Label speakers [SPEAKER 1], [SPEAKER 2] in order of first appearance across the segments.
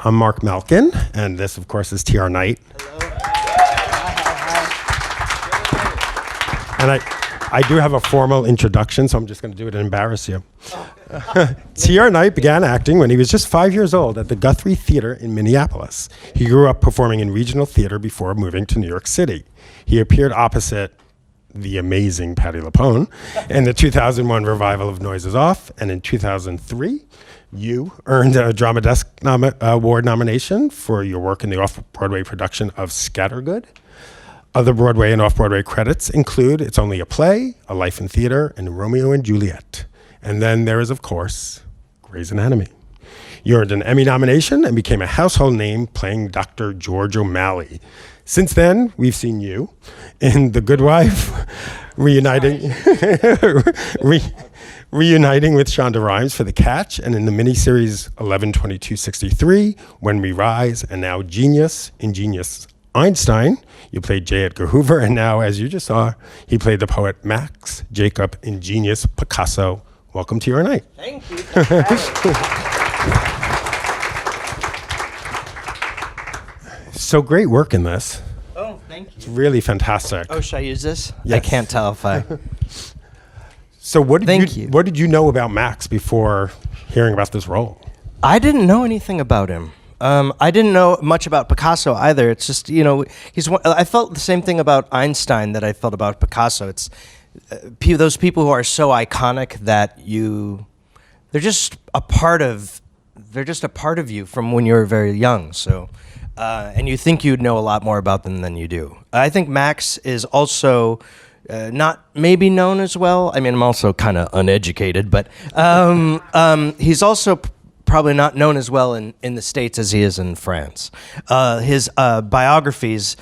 [SPEAKER 1] I'm Marc Malkin, and this, of course, is TR Knight.
[SPEAKER 2] Hello.
[SPEAKER 1] And I do have a formal introduction, so I'm just going to do it and embarrass you. TR Knight began acting when he was just 5 years old at the Guthrie Theater in Minneapolis. He grew up performing in regional theater before moving to New York City. He appeared opposite the amazing Patti LuPone in the 2001 revival of Noises Off, and in 2003, you earned a Drama Desk Award nomination for your work in the off-Broadway production of Scattergood. Other Broadway and off-Broadway credits include It's Only a Play, A Life in Theater, and Romeo and Juliet. And then there is, of course, Grey's Anatomy. You earned an Emmy nomination and became a household name playing Dr. George O'Malley. Since then, we've seen you in The Good Wife, reuniting with Shonda Rhimes for The Catch, and in the miniseries 11/22/63, When We Rise, and now Genius in Genius Einstein. You played J. Edgar Hoover, and now, as you just saw, he played the poet Max Jacob in Genius Picasso. Welcome to your night.
[SPEAKER 2] Thank you.
[SPEAKER 1] So great work in this.
[SPEAKER 2] Oh, thank you.
[SPEAKER 1] It's really fantastic.
[SPEAKER 2] Oh, should I use this?
[SPEAKER 1] Yes.
[SPEAKER 2] I can't tell if I...
[SPEAKER 1] So what
[SPEAKER 2] Thank you.
[SPEAKER 1] What did you know about Max before hearing about this role?
[SPEAKER 2] I didn't know anything about him. I didn't know much about Picasso either. It's just, I felt the same thing about Einstein that I felt about Picasso. It's those people who are so iconic that they're just a part of you from when you're very young. So, and you think you'd know a lot more about them than you do. I think Max is also not maybe known as well. I mean, I'm also kind of uneducated, but he's also probably not known as well in the States as he is in France. His biographies,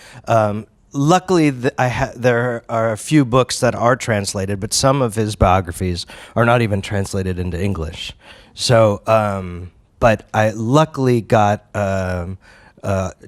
[SPEAKER 2] luckily there are a few books that are translated, but some of his biographies are not even translated into English. So, but I luckily got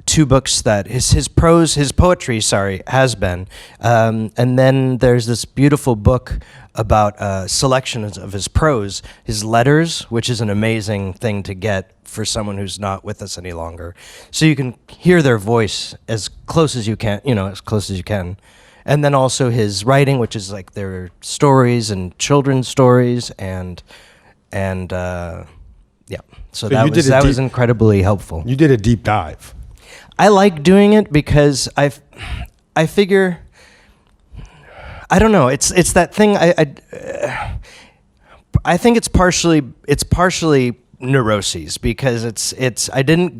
[SPEAKER 2] two books that his poetry has been. And then there's this beautiful book about selections of his prose, his letters, which is an amazing thing to get for someone who's not with us any longer. So you can hear their voice as close as you can, as close as you can. And then also his writing, which is like their stories and children's stories and yeah. So that was incredibly helpful.
[SPEAKER 1] You did a deep dive.
[SPEAKER 2] I like doing it because I figure, I don't know. It's that thing. I think it's partially neuroses because I didn't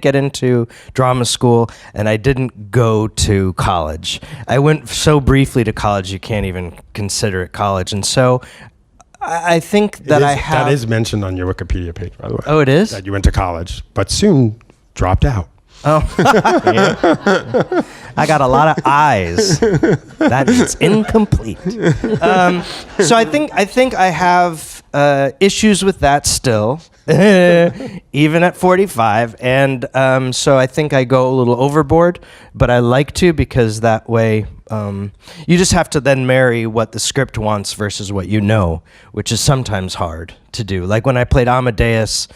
[SPEAKER 2] get into drama school and I didn't go to college. I went so briefly to college you can't even consider it college, and so I think that
[SPEAKER 1] that is mentioned on your Wikipedia page, by the way.
[SPEAKER 2] Oh, it is?
[SPEAKER 1] That you went to college, but soon dropped out.
[SPEAKER 2] Oh, yeah. I got a lot of I's. That means incomplete. So I think I have issues with that still, even at 45, and so I think I go a little overboard. But I like to because that way you just have to then marry what the script wants versus what you know, which is sometimes hard to do. Like when I played Amadeus.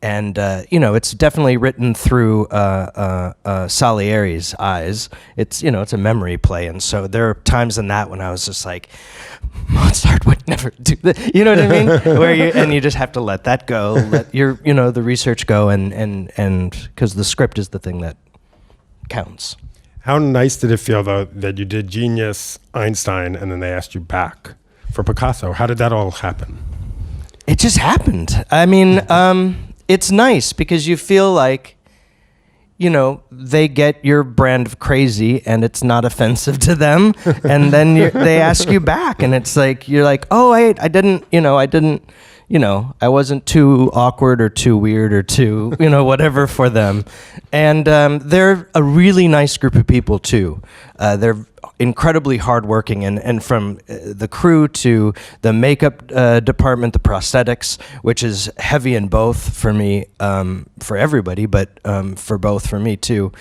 [SPEAKER 2] And, it's definitely written through Salieri's eyes. It's a memory play. And so there are times in that when I was just like, Mozart would never do that. You know what I mean? And you just have to let that go, let your, the research go, and because the script is the thing that counts.
[SPEAKER 1] How nice did it feel, though, that you did Genius, Einstein, and then they asked you back for Picasso? How did that all happen?
[SPEAKER 2] It just happened. I mean, it's nice because you feel like, they get your brand of crazy and it's not offensive to them. And then they ask you back and it's like, you're like, oh, I wasn't too awkward or too weird or too, whatever for them. And they're a really nice group of people too. They're incredibly hardworking, and from the crew to the makeup department, the prosthetics, which is heavy in both for me, for everybody, but for me too,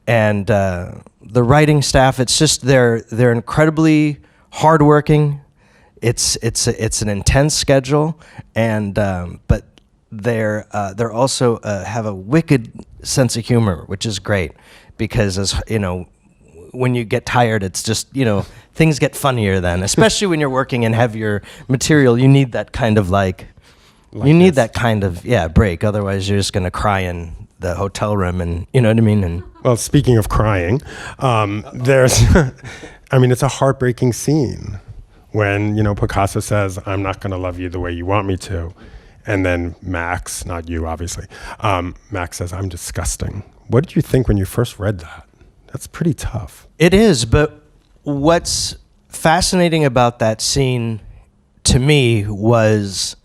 [SPEAKER 2] and the writing staff. It's just they're incredibly hardworking. It's an intense schedule, and but they're also have a wicked sense of humor, which is great because, as you know, when you get tired, it's just, things get funnier then, especially when you're working in heavier material. You need that kind of break. Otherwise, you're just going to cry in the hotel room, and you know what I mean? And
[SPEAKER 1] well, speaking of crying, there's, it's a heartbreaking scene when, Picasso says, "I'm not going to love you the way you want me to." And then Max, not you, obviously, Max says, "I'm disgusting." What did you think when you first read that? That's pretty tough.
[SPEAKER 2] It is, but what's fascinating about that scene to me was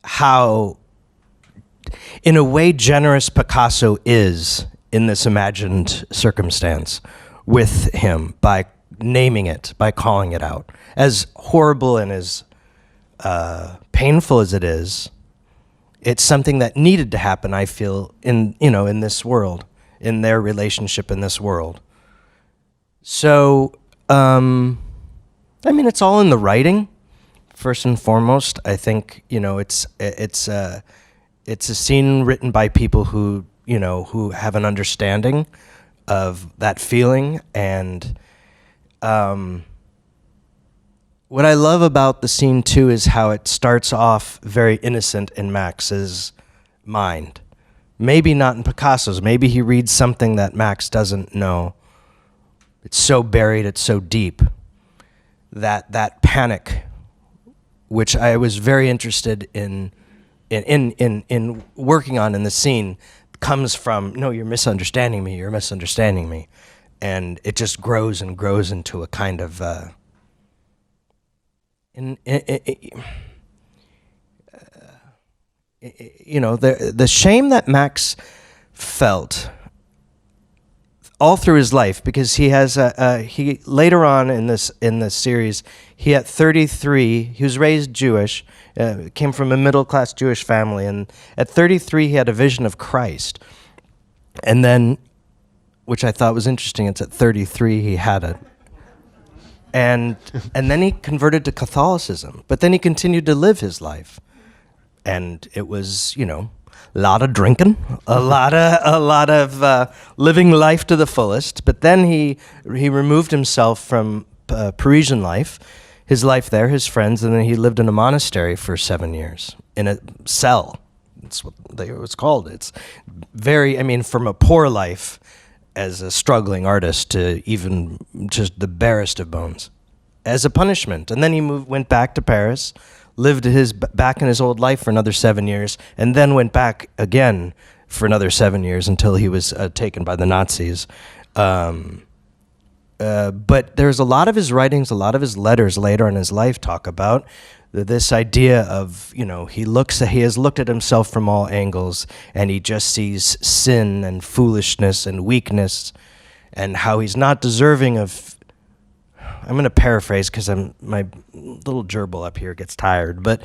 [SPEAKER 2] how, in a way, generous Picasso is in this imagined circumstance with him by naming it, by calling it out. As horrible and as painful as it is, it's something that needed to happen, I feel, in this world, in their relationship in this world. So, it's all in the writing, first and foremost. I think, it's a scene written by people who have an understanding of that feeling. And what I love about the scene too is how it starts off very innocent in Max's mind. Maybe not in Picasso's. Maybe he reads something that Max doesn't know. It's so buried, it's so deep. That panic, which I was very interested in working on in the scene, comes from, "No, you're misunderstanding me, you're misunderstanding me." And it just grows and grows into a kind of the shame that Max felt all through his life, because he has he later on in this series, he at 33, he was raised Jewish, came from a middle class Jewish family, and at 33 he had a vision of Christ, and then, which I thought was interesting, it's at 33 he had it. And then he converted to Catholicism, but then he continued to live his life. And it was, a lot of drinking, a lot of living life to the fullest. But then he removed himself from Parisian life, his life there, his friends, and then he lived in a monastery for 7 years in a cell. That's what it was called. It's very, from a poor life as a struggling artist to even just the barest of bones, as a punishment. And then he went back to Paris, lived back in his old life for another 7 years, and then went back again for another 7 years until he was taken by the Nazis. But there's a lot of his writings, a lot of his letters later in his life talk about this idea of, he has looked at himself from all angles, and he just sees sin and foolishness and weakness, and how he's not deserving of, I'm going to paraphrase because my little gerbil up here gets tired, but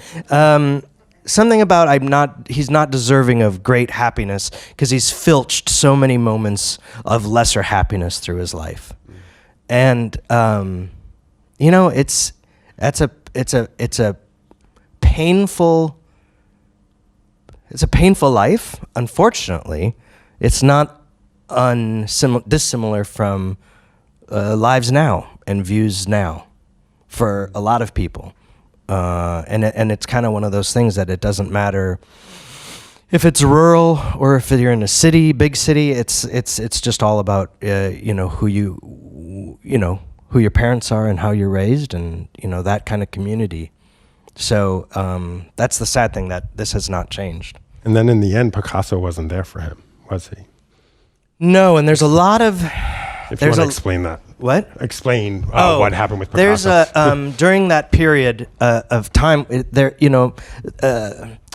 [SPEAKER 2] something about he's not deserving of great happiness because he's filched so many moments of lesser happiness through his life. And it's a painful life. Unfortunately, it's not dissimilar from lives now and views now for a lot of people, and it's kind of one of those things that it doesn't matter if it's rural or if you're in a city, big city. It's just all about who your parents are and how you're raised, and that kind of community. So that's the sad thing, that this has not changed.
[SPEAKER 1] And then in the end, Picasso wasn't there for him, was he?
[SPEAKER 2] No, and there's a lot of.
[SPEAKER 1] If you want to explain that.
[SPEAKER 2] What?
[SPEAKER 1] Explain what happened with Picasso.
[SPEAKER 2] There's during that period of time,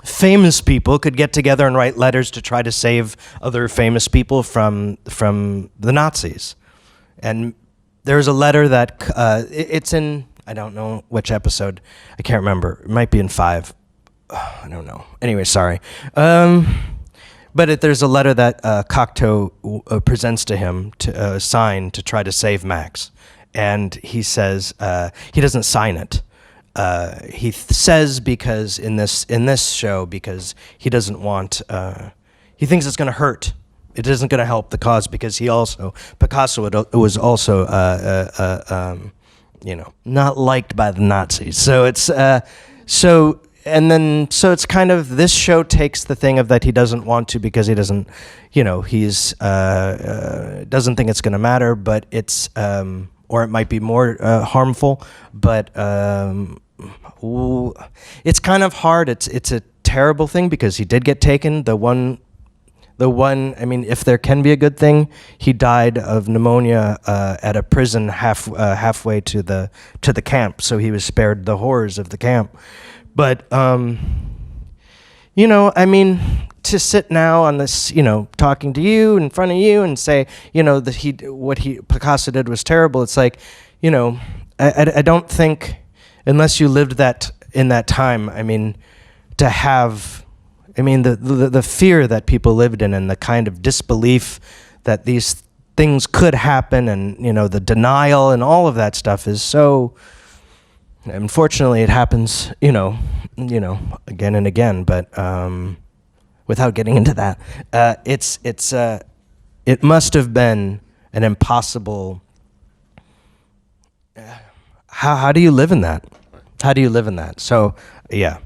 [SPEAKER 2] famous people could get together and write letters to try to save other famous people from the Nazis. And there's a letter that it's in, I don't know which episode, I can't remember. It might be in 5. I don't know. Anyway, sorry. But there's a letter that Cocteau presents to him to sign to try to save Max. And he says, he doesn't sign it. says because in this show because he doesn't want he thinks it's going to hurt. It isn't going to help the cause because Picasso was also not liked by the Nazis. So it's so it's kind of this show takes the thing of that he doesn't want to because he doesn't he's doesn't think it's going to matter, but it's or it might be more harmful, but it's kind of hard. It's a terrible thing because he did get taken. The one, I mean, if there can be a good thing, he died of pneumonia at a prison halfway to the camp, so he was spared the horrors of the camp. But I mean, to sit now on this, talking to you in front of you and say, that what Picasso did was terrible. It's like, I don't think, unless you lived in that time, I mean, to have. I mean, the fear that people lived in and the kind of disbelief that these things could happen and, the denial and all of that stuff is so, unfortunately it happens, again and again, but without getting into that, it must have been an impossible, how do you live in that? How do you live in that? So, yeah.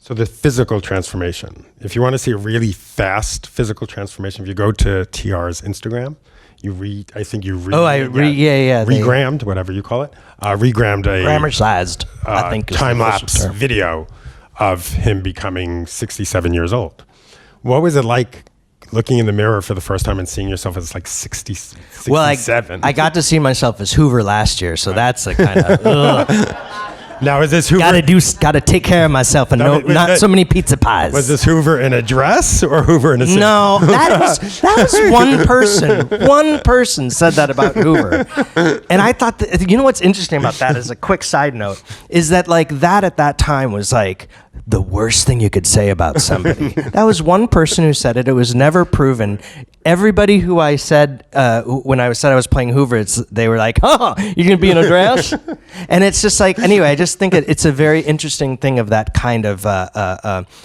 [SPEAKER 1] So the physical transformation. If you want to see a really fast physical transformation, if you go to TR's Instagram, regrammed, whatever you call it, regrammed a
[SPEAKER 2] grammar-sized, I think,
[SPEAKER 1] time-lapse video of him becoming 67 years old. What was it like looking in the mirror for the first time and seeing yourself as like 67?
[SPEAKER 2] Well, I got to see myself as Hoover last year, so that's a kind of.
[SPEAKER 1] Now, is this Hoover?
[SPEAKER 2] Gotta take care of myself and not so many pizza pies.
[SPEAKER 1] Was this Hoover in a dress or Hoover in a suit?
[SPEAKER 2] No, that was one person. One person said that about Hoover, and I thought that, what's interesting about that as a quick side note is that that at that time was like the worst thing you could say about somebody. That was one person who said it. It was never proven. Everybody who I said when I said I was playing Hoover, they were like, "Oh, you're gonna be in a dress," and it's just like anyway. I just think it's a very interesting thing of that kind of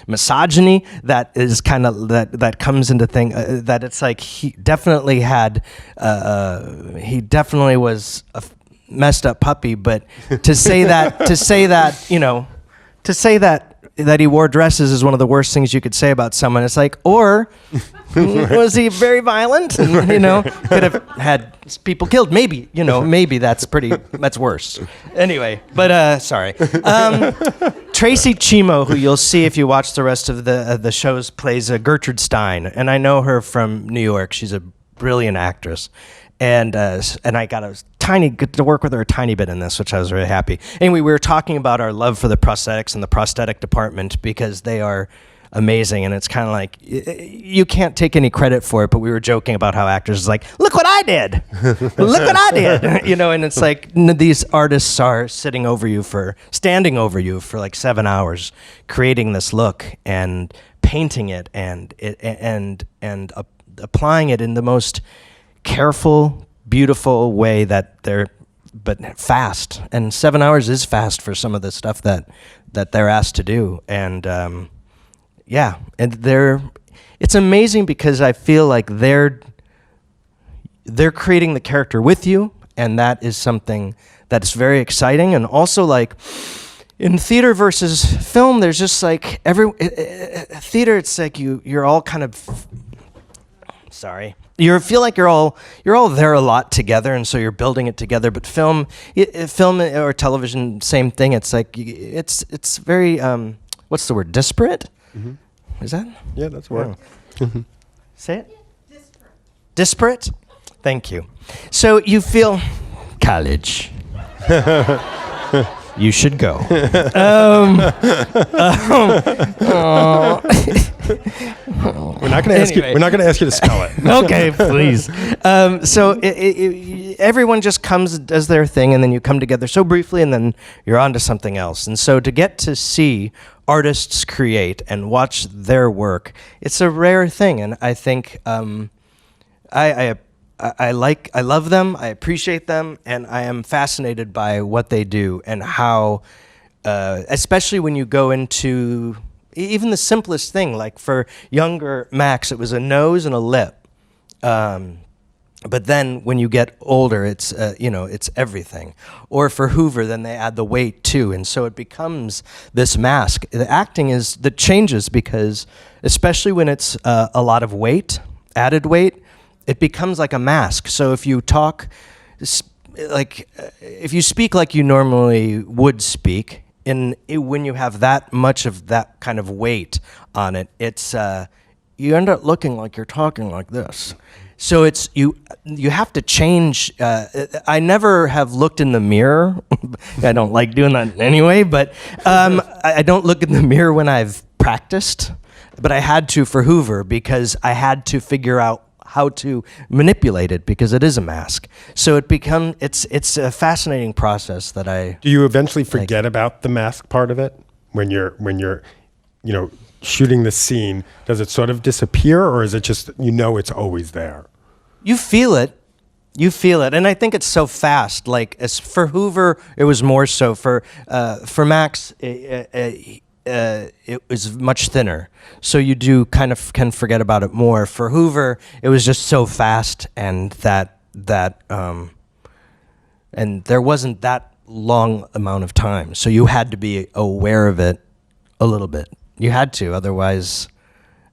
[SPEAKER 2] misogyny that is kind of that comes into thing that it's like he definitely was a messed up puppy, but to say that he wore dresses is one of the worst things you could say about someone. It's like, or was he very violent? And, could have had people killed. Maybe, maybe that's worse. Anyway, but sorry. Tracy Chimo, who you'll see if you watch the rest of the shows, plays Gertrude Stein, and I know her from New York. She's a brilliant actress. And I got to work with her a tiny bit in this, which I was really happy. Anyway, we were talking about our love for the prosthetics and the prosthetic department because they are amazing, and it's kind of like you can't take any credit for it. But we were joking about how actors is like, look what I did, look what I did, And it's like these artists are standing over you for like 7 hours, creating this look and painting it and applying it in the most careful, beautiful way but fast. And 7 hours is fast for some of the stuff that they're asked to do. And and it's amazing because I feel like they're creating the character with you, and that is something that is very exciting. And also, like in theater versus film, there's just like theater. It's like you're all kind of You feel like you're all there a lot together, and so you're building it together. But film or television, same thing. It's like it's very what's the word? Disparate.
[SPEAKER 1] Mm-hmm.
[SPEAKER 2] Is that?
[SPEAKER 1] Yeah, that's a word.
[SPEAKER 2] Oh. Say it. Disparate. Thank you. So you feel college. You should go. We're
[SPEAKER 1] not going to ask you. We're not going to ask you to spell it.
[SPEAKER 2] Okay, please. So everyone just comes, does their thing, and then you come together so briefly, and then you're on to something else. And so to get to see artists create and watch their work, it's a rare thing. And I think I love them, I appreciate them, and I am fascinated by what they do and how especially when you go into even the simplest thing, like for younger Max, it was a nose and a lip. But then when you get older, it's it's everything. Or for Hoover, then they add the weight too, and so it becomes this mask. The acting that changes because, especially when it's a lot of weight, added weight, it becomes like a mask. So if you talk, if you speak like you normally would speak, when you have that much of that kind of weight on it, it's you end up looking like you're talking like this. So it's you have to change. I never have looked in the mirror. I don't like doing that anyway, but I don't look in the mirror when I've practiced. But I had to for Hoover because I had to figure out how to manipulate it because it is a mask. So it's a fascinating process that I.
[SPEAKER 1] Do you eventually forget about the mask part of it when you're shooting the scene? Does it sort of disappear, or is it just it's always there?
[SPEAKER 2] You feel it, and I think it's so fast. Like as for Hoover, it was more so. For Max, it was much thinner, so you can forget about it more. For Hoover, it was just so fast, and and there wasn't that long amount of time, so you had to be aware of it a little bit. You had to, otherwise.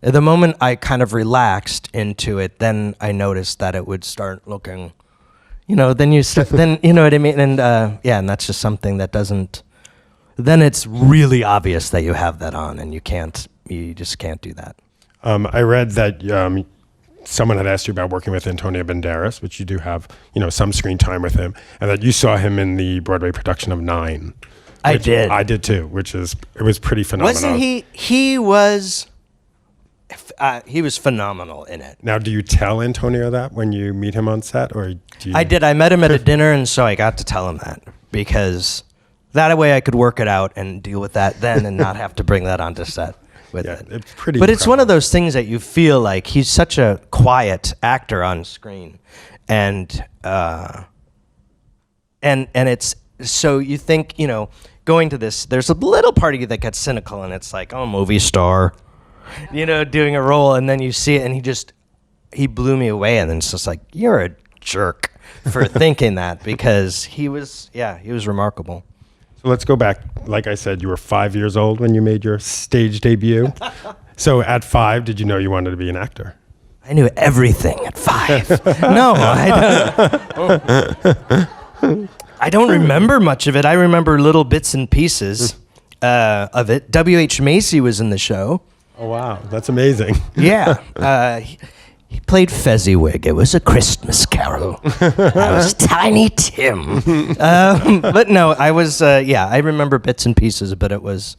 [SPEAKER 2] The moment I kind of relaxed into it, then I noticed that it would start looking, then you know what I mean? And and that's just something that doesn't, then it's really obvious that you have that on and you just can't do that.
[SPEAKER 1] I read that someone had asked you about working with Antonio Banderas, which you do have, some screen time with him, and that you saw him in the Broadway production of 9.
[SPEAKER 2] I did.
[SPEAKER 1] I did too, it was pretty phenomenal.
[SPEAKER 2] Wasn't he? He was phenomenal in it.
[SPEAKER 1] Now, do you tell Antonio that when you meet him on set, or do you?
[SPEAKER 2] I did. I met him at a dinner, and so I got to tell him that because that way I could work it out and deal with that then, and not have to bring that onto set with it.
[SPEAKER 1] It's pretty.
[SPEAKER 2] But it's one of those things that you feel like he's such a quiet actor on screen, and it's so you think going to this. There's a little part of you that gets cynical, and it's like, oh, movie star. Doing a role, and then you see it, and he blew me away, and then it's just like, you're a jerk for thinking that, because he was remarkable.
[SPEAKER 1] So let's go back. Like I said, you were 5 years old when you made your stage debut. So at 5, did you know you wanted to be an actor?
[SPEAKER 2] I knew everything at 5. No, I don't. I don't remember much of it. I remember little bits and pieces of it. W.H. Macy was in the show.
[SPEAKER 1] Oh, wow. That's amazing.
[SPEAKER 2] Yeah. He played Fezziwig. It was a Christmas Carol. I was Tiny Tim. But no, I was, I remember bits and pieces, but it was...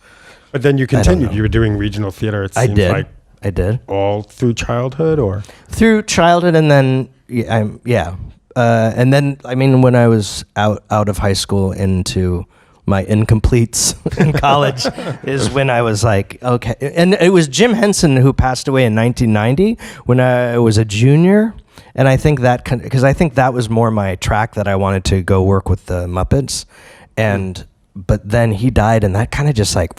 [SPEAKER 1] But then you continued. You were doing regional theater, it seems like.
[SPEAKER 2] I did.
[SPEAKER 1] All through childhood, or? Through
[SPEAKER 2] childhood, and then, and then, when I was out of high school into... my incompletes in college is when I was like, okay. And it was Jim Henson who passed away in 1990 when I was a junior. And I think because I think that was more my track, that I wanted to go work with the Muppets. But then he died, and that kind of just like,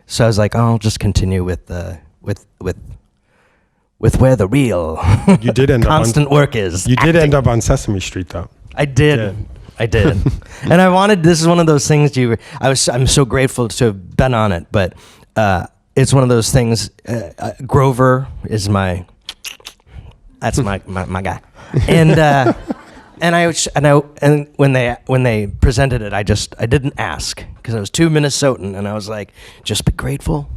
[SPEAKER 2] so I was like, I'll just continue with where the real
[SPEAKER 1] you did end
[SPEAKER 2] constant work is.
[SPEAKER 1] You did end up on Sesame Street, though.
[SPEAKER 2] I did. I did. And this is one of those things I'm so grateful to have been on it, but it's one of those things, Grover is that's my guy. And when they presented it, I didn't ask because I was too Minnesotan, and I was like, just be grateful.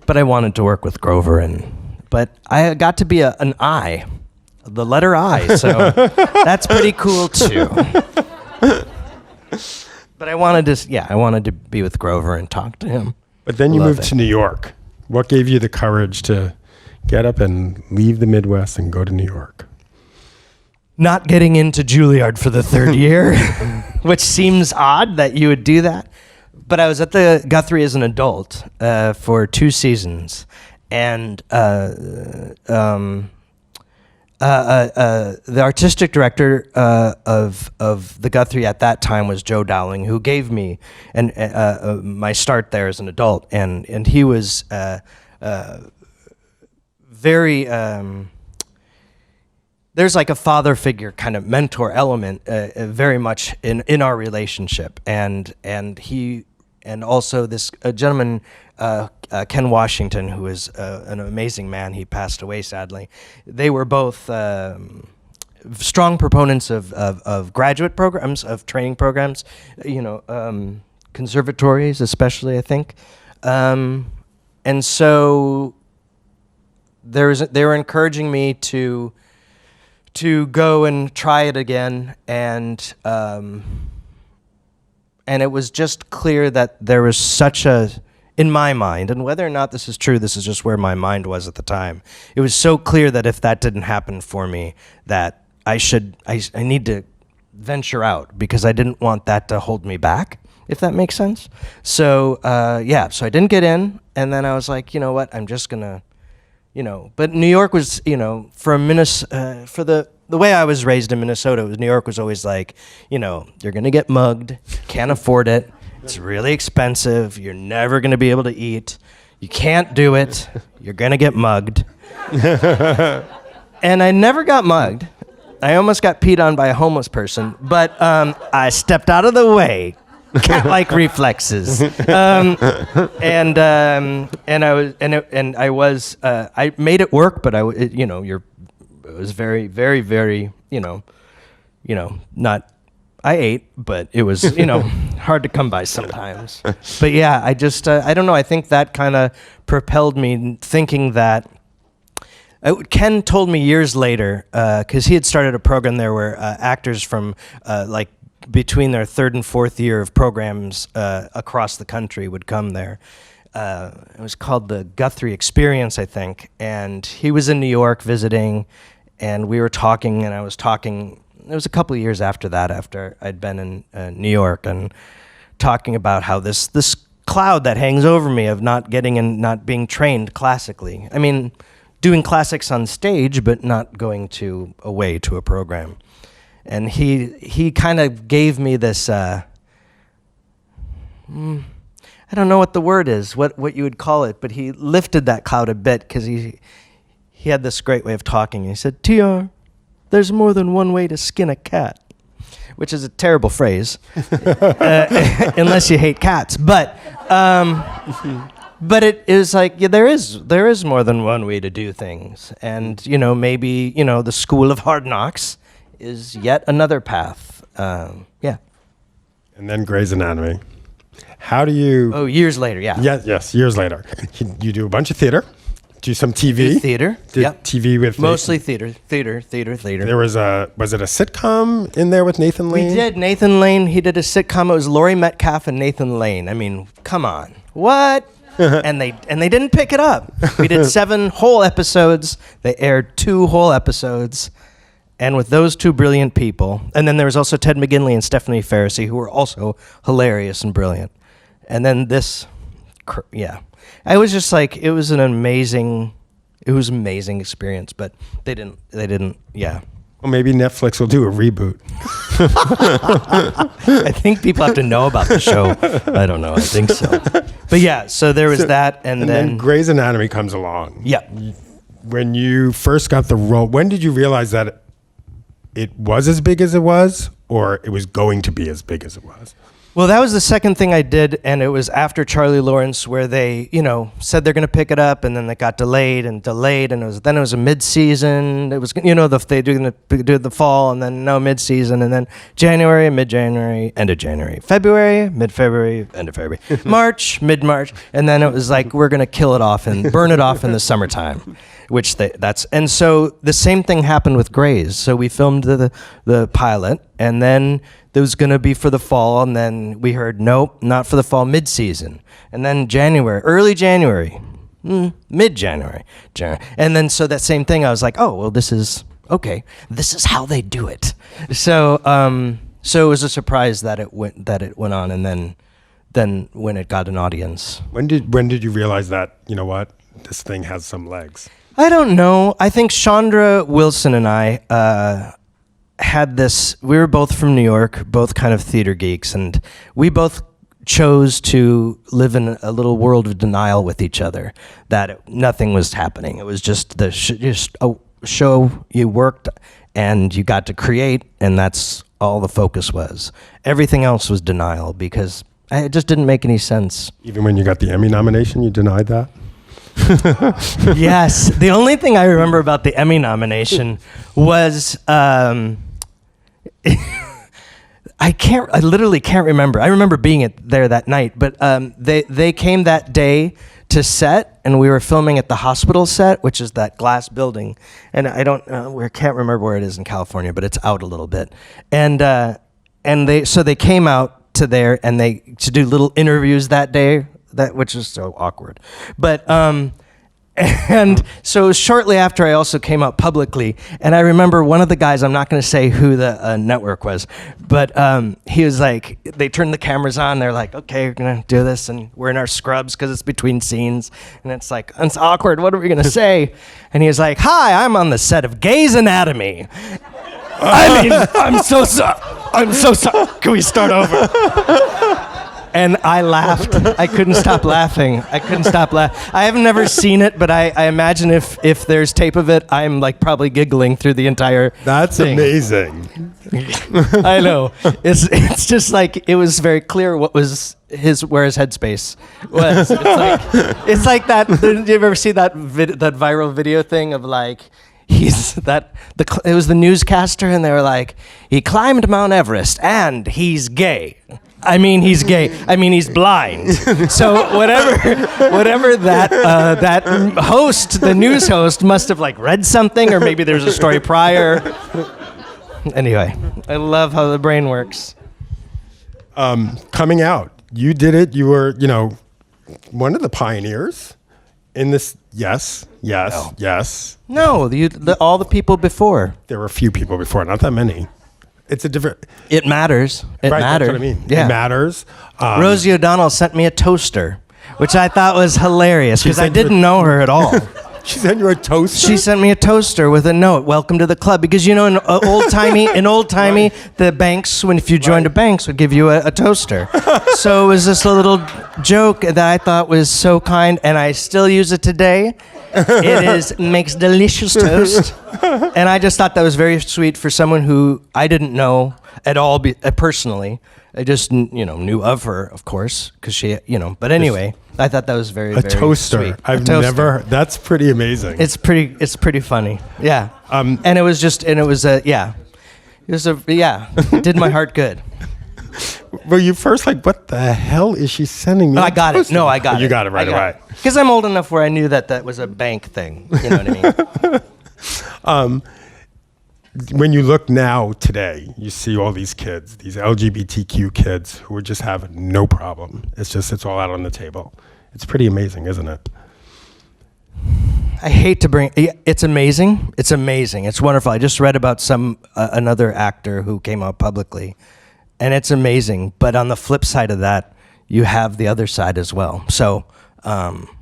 [SPEAKER 2] But I wanted to work with Grover, but I got to be an I. The letter I, so that's pretty cool too. But I wanted to be with Grover and talk to him.
[SPEAKER 1] But then you moved to New York. What gave you the courage to get up and leave the Midwest and go to New York?
[SPEAKER 2] Not getting into Juilliard for the 3rd year, which seems odd that you would do that. But I was at the Guthrie as an adult for 2 seasons, and The artistic director of the Guthrie at that time was Joe Dowling, who gave me my start there as an adult, and he was very. There's like a father figure kind of mentor element very much in our relationship, and also this gentleman. Ken Washington, who is an amazing man, he passed away sadly. They were both strong proponents of graduate programs, of training programs, conservatories especially, I think. And so they were encouraging me to go and try it again, and it was just clear that there was such a, in my mind, and whether or not this is true, this is just where my mind was at the time. It was so clear that if that didn't happen for me, that I need to venture out, because I didn't want that to hold me back, if that makes sense. So so I didn't get in, and then I was like, you know what, I'm just gonna, but New York was, for the way I was raised in Minnesota, New York was always like, you're gonna get mugged, can't afford it. It's really expensive. You're never going to be able to eat. You can't do it. You're going to get mugged. And I never got mugged. I almost got peed on by a homeless person, but I stepped out of the way. Cat-like reflexes. I made it work, but it was very, very, very, not. I ate, but it was, hard to come by sometimes. But yeah, I just, I don't know, I think that kind of propelled me thinking that, Ken told me years later, because he had started a program there where actors from between their third and fourth year of programs across the country would come there. It was called the Guthrie Experience, I think, and he was in New York visiting, and we were talking, and I was talking. It was a couple of years after that, after I'd been in New York, and talking about how this cloud that hangs over me of not getting and not being trained classically. I mean, doing classics on stage, but not going away to a program. And he kind of gave me this, I don't know what the word is, what you would call it, but he lifted that cloud a bit, because he had this great way of talking. He said, TR, there's more than one way to skin a cat, which is a terrible phrase, unless you hate cats. But it is like, yeah, there is more than one way to do things, and maybe the school of hard knocks is yet another path. Yeah. And
[SPEAKER 1] then Grey's Anatomy. How do you?
[SPEAKER 2] Oh, years later, yeah.
[SPEAKER 1] Yes, years later. You do a bunch of theater. Do some TV.
[SPEAKER 2] Theater.
[SPEAKER 1] Did
[SPEAKER 2] yep.
[SPEAKER 1] TV with
[SPEAKER 2] mostly theater. There
[SPEAKER 1] was it a sitcom in there with Nathan Lane?
[SPEAKER 2] We did. Nathan Lane, he did a sitcom. It was Laurie Metcalf and Nathan Lane. I mean, come on. What? and they didn't pick it up. We did 7 whole episodes. They aired 2 whole episodes. And with those 2 brilliant people, and then there was also Ted McGinley and Stephanie Pharisee, who were also hilarious and brilliant. And then this, yeah. I was just like, it was an amazing experience, but they didn't, yeah.
[SPEAKER 1] Well, maybe Netflix will do a reboot.
[SPEAKER 2] I think people have to know about the show. I don't know, I think so. But yeah, so there was that, and then
[SPEAKER 1] Grey's Anatomy comes along.
[SPEAKER 2] Yeah.
[SPEAKER 1] When you first got the role, when did you realize that it was as big as it was, or it was going to be as big as it was?
[SPEAKER 2] Well, that was the second thing I did, and it was after Charlie Lawrence, where they, said they're going to pick it up, and then it got delayed, and it was a mid-season. It was, they were going to do the fall, and then mid-season, and then January, mid-January, end of January, February, mid-February, end of February, March, mid-March, and then it was like, we're going to kill it off and burn it off in the summertime, and so the same thing happened with Grey's. So we filmed the pilot, and then there was going to be for the fall, and then we heard, nope, not for the fall, mid-season. And then early January, mid-January. And then so that same thing, I was like, oh, well, this is how they do it. So it was a surprise that it went on, and then when it got an audience.
[SPEAKER 1] When did you realize that, this thing has some legs?
[SPEAKER 2] I don't know. I think Chandra Wilson and I had this. We were both from New York, both kind of theater geeks, and we both chose to live in a little world of denial with each other, that nothing was happening. It was just just a show you worked and you got to create, and that's all the focus was. Everything else was denial because it just didn't make any sense.
[SPEAKER 1] Even when you got the Emmy nomination, you denied that?
[SPEAKER 2] Yes. The only thing I remember about the Emmy nomination was I literally can't remember. I remember being there that night, but they came that day to set, and we were filming at the hospital set, which is that glass building. And I can't remember where it is in California, but it's out a little bit. And they came out to there and to do little interviews that day, which is so awkward. But and so shortly after, I also came out publicly, and I remember one of the guys, I'm not going to say who the network was, but he was like, they turned the cameras on, they're like, okay, we're going to do this, and we're in our scrubs because it's between scenes, and it's like, it's awkward, what are we going to say? And he was like, hi, I'm on the set of Grey's Anatomy. I mean, I'm so sorry. Can we start over? And I laughed. I couldn't stop laughing. I have never seen it, but I imagine if there's tape of it, I'm like probably giggling through the entire
[SPEAKER 1] That's
[SPEAKER 2] thing.
[SPEAKER 1] amazing.
[SPEAKER 2] I know. It's just like it was very clear what was where his headspace was. It's like that. Did you ever see that viral video thing of like it was the newscaster, and they were like, he climbed Mount Everest and he's gay. I mean, he's gay. I mean, he's blind. So whatever that host, the news host, must have like read something, or maybe there's a story prior. Anyway, I love how the brain works.
[SPEAKER 1] Coming out, you did it. You were, one of the pioneers in this. Yes.
[SPEAKER 2] No, all the people before.
[SPEAKER 1] There were a few people before, not that many. It's a different.
[SPEAKER 2] It matters. It
[SPEAKER 1] right,
[SPEAKER 2] matters.
[SPEAKER 1] That's what I mean.
[SPEAKER 2] Yeah.
[SPEAKER 1] It matters.
[SPEAKER 2] Rosie O'Donnell sent me a toaster, which I thought was hilarious because I didn't know her at all.
[SPEAKER 1] She sent you a toaster?
[SPEAKER 2] She sent me a toaster with a note, "Welcome to the club." Because in old timey, right. The banks, if you joined a banks, would give you a toaster. So it was this little joke that I thought was so kind, and I still use it today. It makes delicious toast, and I just thought that was very sweet for someone who I didn't know at all personally. I just knew of her, of course, because she But anyway, I thought that was very, very
[SPEAKER 1] toaster.
[SPEAKER 2] sweet.
[SPEAKER 1] I've never. That's pretty amazing.
[SPEAKER 2] It's pretty funny. Yeah. And it was It did my heart good.
[SPEAKER 1] Were you first like, what the hell is she sending me?
[SPEAKER 2] I got it. No, I got it.
[SPEAKER 1] You got it right away.
[SPEAKER 2] Because I'm old enough where I knew that was a bank thing. You know what I mean?
[SPEAKER 1] When you look now today, you see all these kids, these LGBTQ kids who are just having no problem. It's all out on the table. It's pretty amazing, isn't it?
[SPEAKER 2] I hate to bring. It's amazing. It's amazing. It's wonderful. I just read about another actor who came out publicly, and it's amazing. But on the flip side of that, you have the other side as well. So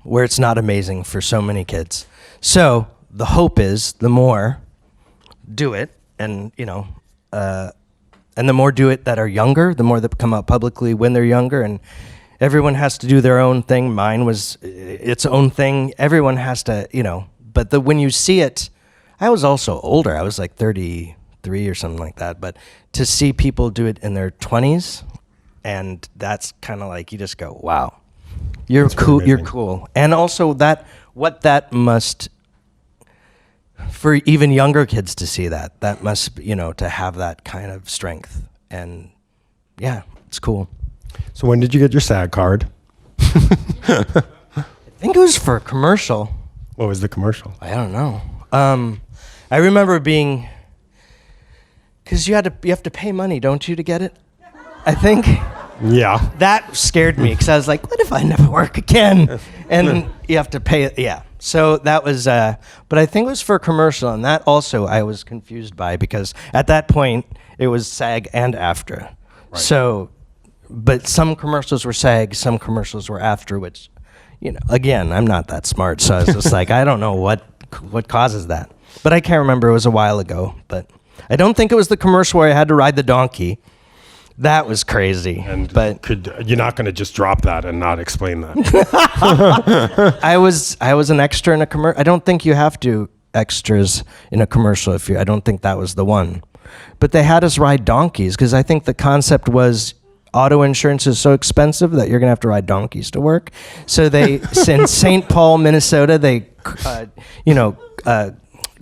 [SPEAKER 2] where it's not amazing for so many kids. So the hope is the more do it, and the more do it that are younger, the more that come out publicly when they're younger, and everyone has to do their own thing. Mine was its own thing. Everyone has to, but when you see it, I was also older. I was like 33 or something like that. But to see people do it in their 20s, and that's kind of like, you just go, wow, you're cool. You're cool. And also what that must, for even younger kids to see that must, to have that kind of strength. And yeah, it's cool.
[SPEAKER 1] So when did you get your SAG card?
[SPEAKER 2] I think it was for a commercial.
[SPEAKER 1] What was the commercial?
[SPEAKER 2] I don't know. I remember being, because you have to pay money, don't you, to get it? I think.
[SPEAKER 1] Yeah.
[SPEAKER 2] That scared me because I was like, what if I never work again? And you have to pay it. Yeah. So that was, but I think it was for a commercial, and that also I was confused by because at that point it was SAG and AFTRA. Right. So. But some commercials were SAG, some commercials were AFTRA, which, again, I'm not that smart. So I was just like, I don't know what what causes that. But I can't remember. It was a while ago. But I don't think it was the commercial where I had to ride the donkey. That was crazy.
[SPEAKER 1] And
[SPEAKER 2] but
[SPEAKER 1] you're not going to just drop that and not explain that.
[SPEAKER 2] I was an extra in a commercial. I don't think you have to extras in a commercial I don't think that was the one. But they had us ride donkeys because I think the concept was auto insurance is so expensive that you're going to have to ride donkeys to work. So they, in St. Paul, Minnesota, they,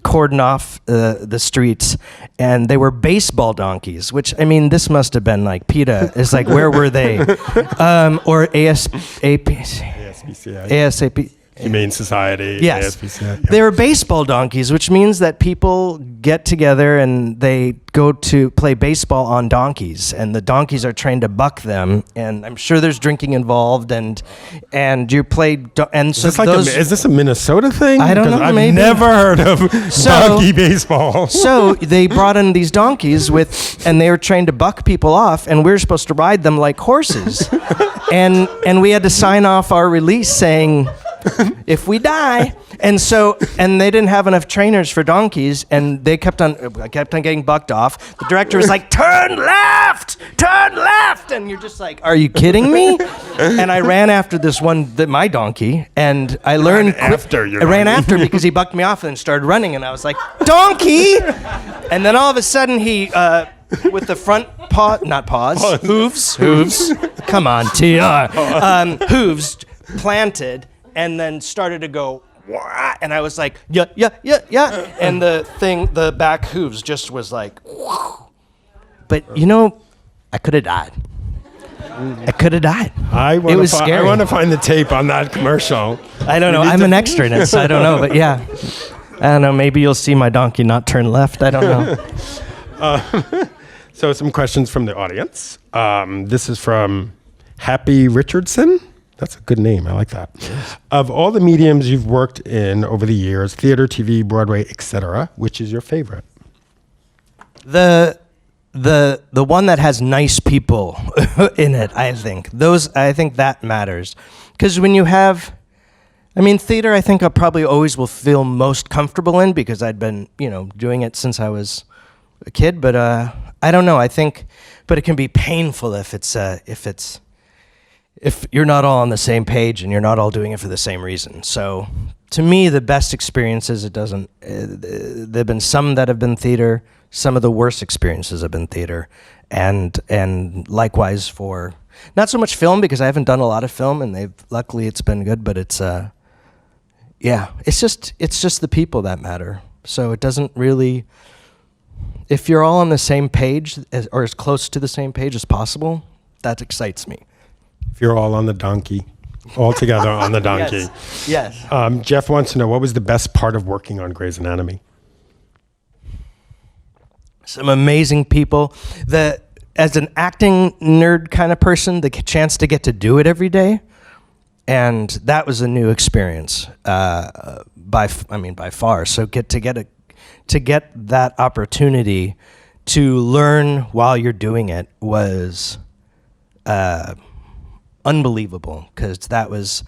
[SPEAKER 2] cordon off the streets, and they were baseball donkeys, which, I mean, this must have been like PETA. It's like, where were they? Or ASAP.
[SPEAKER 1] Humane Society,
[SPEAKER 2] yes.
[SPEAKER 1] ASPCA.
[SPEAKER 2] They were baseball donkeys, which means that people get together and they go to play baseball on donkeys, and the donkeys are trained to buck them, and I'm sure there's drinking involved, and you play, and so
[SPEAKER 1] is this a Minnesota thing?
[SPEAKER 2] I don't know,
[SPEAKER 1] I've
[SPEAKER 2] maybe.
[SPEAKER 1] never heard of donkey baseball.
[SPEAKER 2] So they brought in these donkeys and they were trained to buck people off, and we were supposed to ride them like horses, and we had to sign off our release saying, if we die. And they didn't have enough trainers for donkeys, and they kept on getting bucked off. The director was like, turn left, and you're just like, are you kidding me? And I ran after my donkey, and I learned I ran after him because he bucked me off and started running, and I was like, donkey! And then all of a sudden he with the front hooves, come on, TR, hooves planted, and then started to go, wah, and I was like, yeah, and the back hooves just was like, wah. But I could have died. It was scary.
[SPEAKER 1] I want to find the tape on that commercial.
[SPEAKER 2] I don't know. I'm an extra in it, so I don't know. But yeah, I don't know. Maybe you'll see my donkey not turn left. I don't know.
[SPEAKER 1] So some questions from the audience. This is from Happy Richardson. That's a good name. I like that. Yes. Of all the mediums you've worked in over the years, theater, TV, Broadway, etc., which is your favorite?
[SPEAKER 2] The one that has nice people in it, I think. I think that matters. Because when you have, theater, I think I probably always will feel most comfortable in because I'd been, doing it since I was a kid. But I don't know. But it can be painful if you're not all on the same page and you're not all doing it for the same reason. So to me, the best experiences, there've been some that have been theater, some of the worst experiences have been theater, and likewise for, not so much film because I haven't done a lot of film and luckily it's been good, but it's just the people that matter. So it doesn't really, if you're all on the same page or as close to the same page as possible, that excites me.
[SPEAKER 1] If you're all on the donkey, all together on the donkey.
[SPEAKER 2] Yes.
[SPEAKER 1] Jeff wants to know, what was the best part of working on Grey's Anatomy?
[SPEAKER 2] Some amazing people. As an acting nerd kind of person, the chance to get to do it every day, and that was a new experience by far. So to get that opportunity to learn while you're doing it was unbelievable, because that was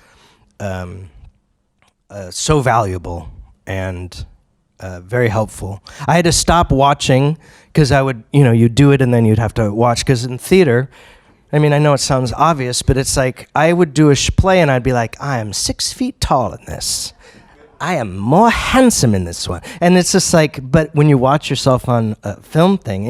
[SPEAKER 2] so valuable and very helpful. I had to stop watching because I would, you do it and then you'd have to watch, because in theater, I know it sounds obvious, but it's like I would do a play and I'd be like, I am 6 feet tall in this. I am more handsome in this one. And it's just like, but when you watch yourself on a film thing,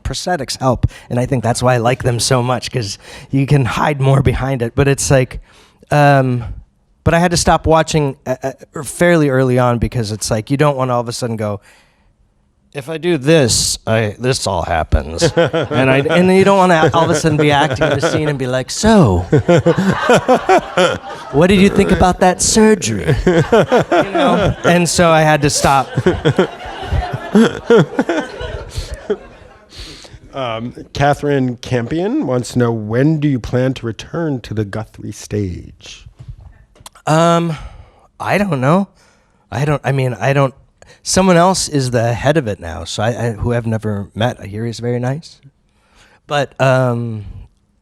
[SPEAKER 2] prosthetics help. And I think that's why I like them so much, because you can hide more behind it. But it's like, but I had to stop watching fairly early on, because it's like, you don't want to all of a sudden go, if I do this, this all happens. And you don't want to all of a sudden be acting in a scene and be like, so, what did you think about that surgery? And so I had to stop.
[SPEAKER 1] Catherine Campion wants to know, when do you plan to return to the Guthrie stage?
[SPEAKER 2] I don't know. Someone else is the head of it now, so who I've never met. I hear he's very nice. But I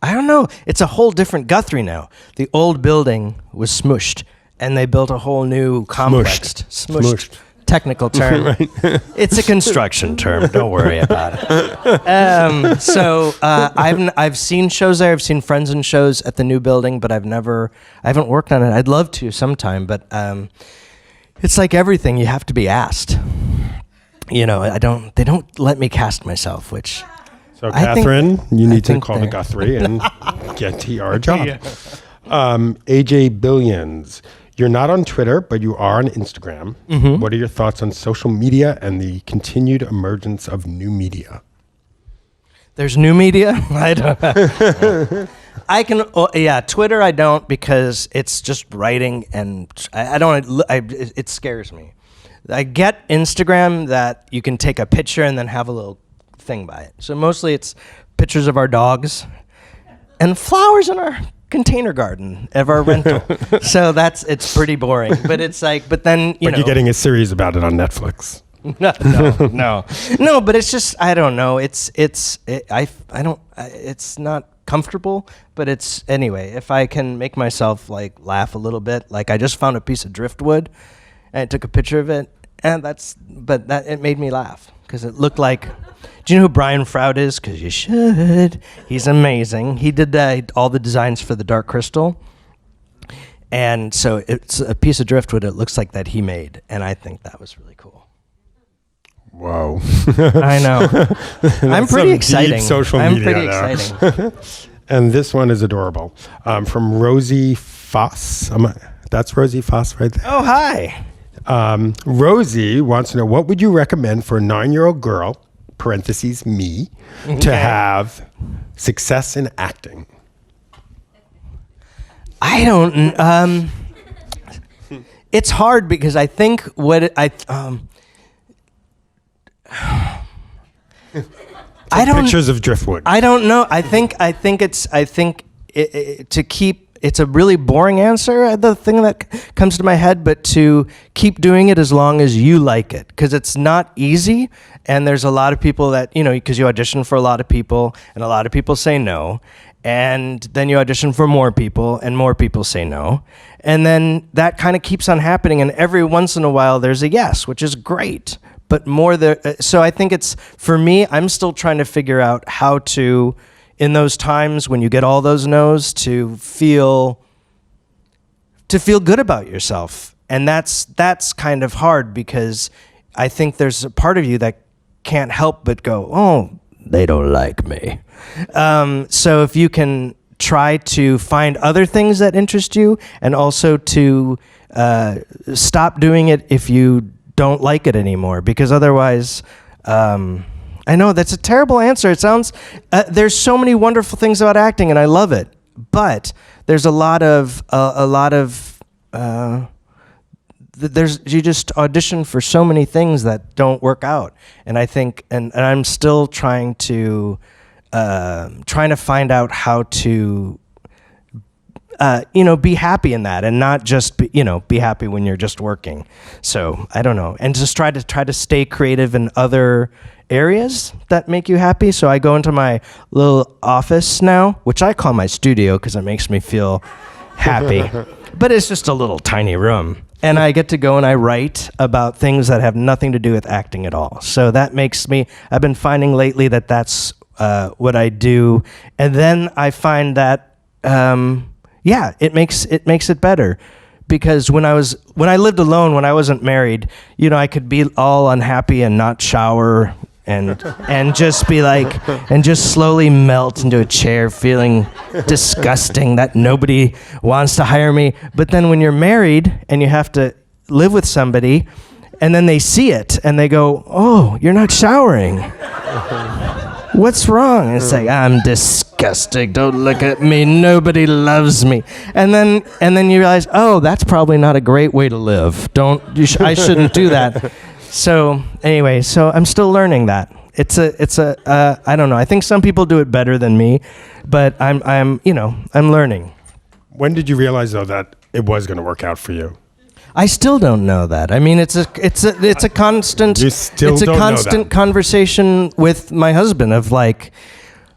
[SPEAKER 2] don't know. It's a whole different Guthrie now. The old building was smooshed, and they built a whole new complex. Smooshed. technical term. It's a construction term. Don't worry about it. So I've seen shows there. I've seen friends in shows at the new building, but I haven't worked on it. I'd love to sometime, but it's like everything. You have to be asked. They don't let me cast myself, which.
[SPEAKER 1] So, Catherine, you need to call the Guthrie and get to your job. Yeah. AJ Billions, you're not on Twitter, but you are on Instagram. Mm-hmm. What are your thoughts on social media and the continued emergence of new media?
[SPEAKER 2] There's new media? I don't. Twitter I don't, because it's just writing, and it scares me. I get Instagram that you can take a picture and then have a little thing by it. So mostly it's pictures of our dogs and flowers in our container garden of our rental. So it's pretty boring. But it's like, but then
[SPEAKER 1] you're getting a series about it on Netflix.
[SPEAKER 2] No. But it's just, I don't know. It's not comfortable. But it's, anyway, if I can make myself like laugh a little bit, like I just found a piece of driftwood and I took a picture of it, and it made me laugh because it looked like. Do you know who Brian Froud is? Because you should. He's amazing. He did all the designs for the Dark Crystal. And so it's a piece of driftwood it looks like that he made. And I think that was really cool.
[SPEAKER 1] Whoa.
[SPEAKER 2] I know. I'm pretty exciting.
[SPEAKER 1] Social
[SPEAKER 2] I'm
[SPEAKER 1] media
[SPEAKER 2] pretty
[SPEAKER 1] now.
[SPEAKER 2] exciting.
[SPEAKER 1] And this one is adorable. From Rosie Foss. That's Rosie Foss right there.
[SPEAKER 2] Oh, hi.
[SPEAKER 1] Rosie wants to know, what would you recommend for a 9-year-old girl, parentheses me, to have success in acting?
[SPEAKER 2] I don't. It's hard because I think
[SPEAKER 1] pictures of driftwood.
[SPEAKER 2] I don't know. I think to keep. It's a really boring answer, the thing that comes to my head, but to keep doing it as long as you like it, because it's not easy, and there's a lot of people that, because you audition for a lot of people, and a lot of people say no, and then you audition for more people, and more people say no, and then that kind of keeps on happening, and every once in a while there's a yes, which is great, but so I think it's, for me, I'm still trying to figure out how to, in those times when you get all those no's, to feel good about yourself. And that's kind of hard, because I think there's a part of you that can't help but go, oh, they don't like me. So if you can try to find other things that interest you, and also to stop doing it if you don't like it anymore, because otherwise, I know that's a terrible answer. It sounds, there's so many wonderful things about acting, and I love it. But there's you just audition for so many things that don't work out. And I think, and I'm still trying to find out how to, be happy in that, and not just be happy when you're just working. So I don't know, and just try to stay creative in other areas that make you happy. So I go into my little office now, which I call my studio because it makes me feel happy. But it's just a little tiny room. And I get to go and I write about things that have nothing to do with acting at all. So that makes me, I've been finding lately that that's what I do. And then I find that, it makes it better. Because when I lived alone, when I wasn't married, I could be all unhappy and not shower and just be like, and just slowly melt into a chair, feeling disgusting that nobody wants to hire me. But then when you're married and you have to live with somebody, and then they see it and they go, "Oh, you're not showering. What's wrong?" And it's like, "I'm disgusting. Don't look at me. Nobody loves me." And then you realize, "Oh, that's probably not a great way to live. I shouldn't do that." So anyway, I'm still learning that. It's I don't know. I think some people do it better than me, but I'm learning.
[SPEAKER 1] When did you realize though that it was going to work out for you?
[SPEAKER 2] I still don't know that. I mean, it's a constant conversation with my husband of like,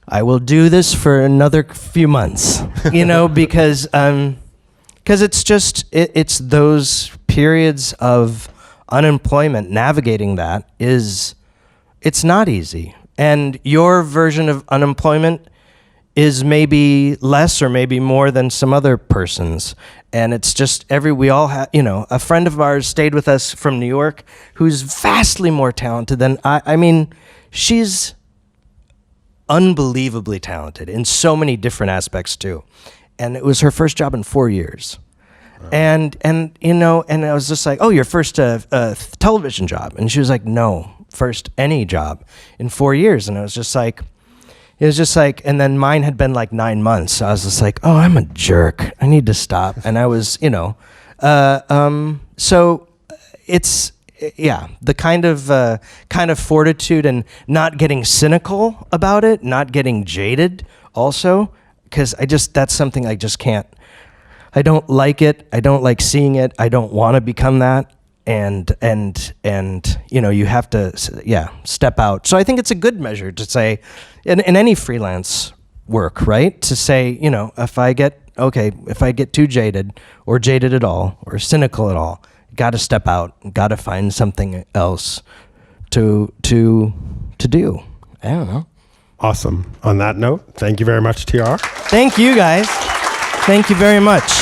[SPEAKER 2] I will do this for another few months, because it's just it's those periods of unemployment, navigating that it's not easy. And your version of unemployment is maybe less or maybe more than some other person's. And it's just we all have, a friend of ours stayed with us from New York who's vastly more talented than I mean, she's unbelievably talented in so many different aspects too. And it was her first job in 4 years. Wow. And I was just like, oh, your first television job. And she was like, no, first any job in 4 years. And it was just like, and then mine had been like 9 months. So I was just like, oh, I'm a jerk. I need to stop. And I was, so it's, the kind of fortitude and not getting cynical about it, not getting jaded also, because that's something I just can't. I don't like it. I don't like seeing it. I don't want to become that. And you have to, step out. So I think it's a good measure to say, in any freelance work, right? To say, if I get too jaded or jaded at all or cynical at all, got to step out, got to find something else to do. I don't know.
[SPEAKER 1] Awesome. On that note, thank you very much, TR.
[SPEAKER 2] Thank you, guys. Thank you very much.